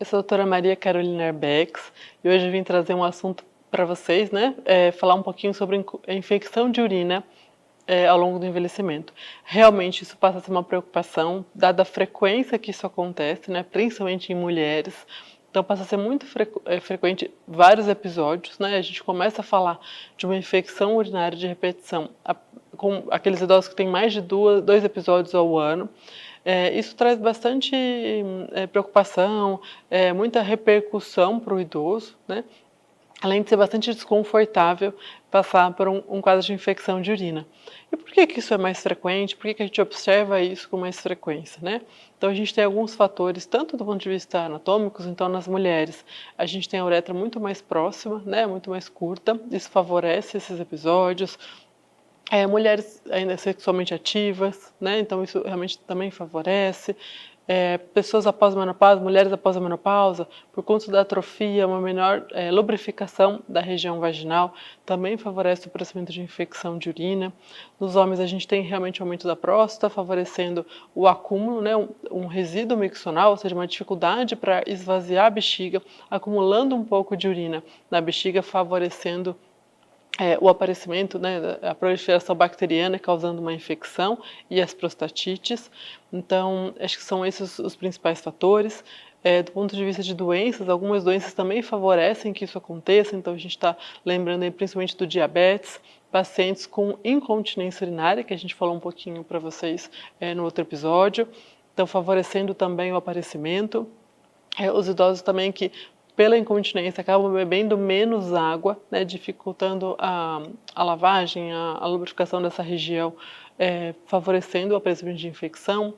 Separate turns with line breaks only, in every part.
Eu sou a doutora Maria Carolina Arbex e hoje eu vim trazer um assunto para vocês, né? Falar um pouquinho sobre a infecção de urina ao longo do envelhecimento. Realmente isso passa a ser uma preocupação, dada a frequência que isso acontece, né? Principalmente em mulheres. Então passa a ser muito frequente vários episódios, né? A gente começa a falar de uma infecção urinária de repetição com aqueles idosos que têm mais de dois episódios ao ano. Isso traz bastante preocupação, muita repercussão para o idoso, né? Além de ser bastante desconfortável passar por um quadro de infecção de urina. E por que isso é mais frequente? Por que a gente observa isso com mais frequência, né? Então a gente tem alguns fatores, tanto do ponto de vista anatômicos, então nas mulheres a gente tem a uretra muito mais próxima, né, muito mais curta, isso favorece esses episódios. Mulheres ainda sexualmente ativas, né? Então isso realmente também favorece. Pessoas após a menopausa, mulheres após a menopausa, por conta da atrofia, uma menor lubrificação da região vaginal, também favorece o aparecimento de infecção de urina. Nos homens a gente tem realmente aumento da próstata, favorecendo o acúmulo, né? Um resíduo miccional, ou seja, uma dificuldade para esvaziar a bexiga, acumulando um pouco de urina na bexiga, favorecendo o aparecimento, né, a proliferação bacteriana causando uma infecção e as prostatites. Então, acho que são esses os principais fatores. Do ponto de vista de doenças, algumas doenças também favorecem que isso aconteça, então a gente está lembrando aí principalmente do diabetes, pacientes com incontinência urinária, que a gente falou um pouquinho para vocês no outro episódio, então favorecendo também o aparecimento. Os idosos também que, pela incontinência, acabam bebendo menos água, né, dificultando a lavagem, a lubrificação dessa região, favorecendo o aparecimento de infecção.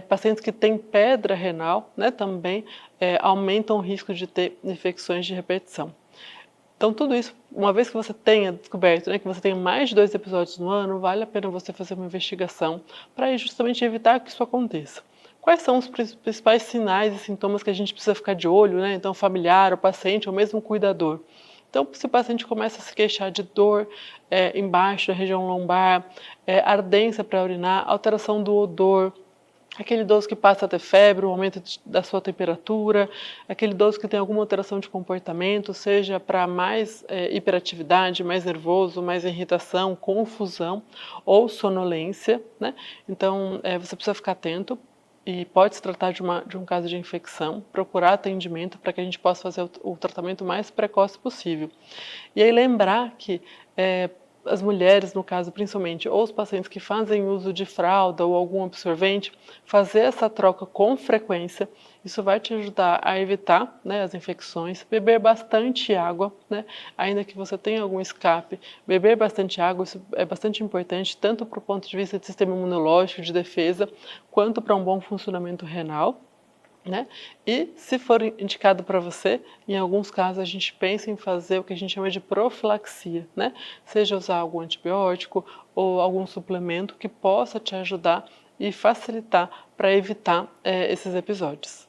Pacientes que têm pedra renal, né, também aumentam o risco de ter infecções de repetição. Então, tudo isso, uma vez que você tenha descoberto, né, que você tem mais de 2 episódios no ano, vale a pena você fazer uma investigação para justamente evitar que isso aconteça. Quais são os principais sinais e sintomas que a gente precisa ficar de olho, né? Então, familiar, o paciente ou mesmo o cuidador. Então, se o paciente começa a se queixar de dor embaixo da região lombar, ardência para urinar, alteração do odor, aquele idoso que passa a ter febre, o aumento da sua temperatura, aquele idoso que tem alguma alteração de comportamento, seja para mais hiperatividade, mais nervoso, mais irritação, confusão ou sonolência, né? Então, você precisa ficar atento e pode se tratar de um caso de infecção, procurar atendimento para que a gente possa fazer o tratamento mais precoce possível. E aí lembrar que as mulheres, no caso principalmente, ou os pacientes que fazem uso de fralda ou algum absorvente, fazer essa troca com frequência, isso vai te ajudar a evitar, né, as infecções, beber bastante água, né, ainda que você tenha algum escape, beber bastante água, isso é bastante importante, tanto para o ponto de vista do sistema imunológico, de defesa, quanto para um bom funcionamento renal. Né? E se for indicado para você, em alguns casos a gente pensa em fazer o que a gente chama de profilaxia, né? Seja usar algum antibiótico ou algum suplemento que possa te ajudar e facilitar para evitar esses episódios.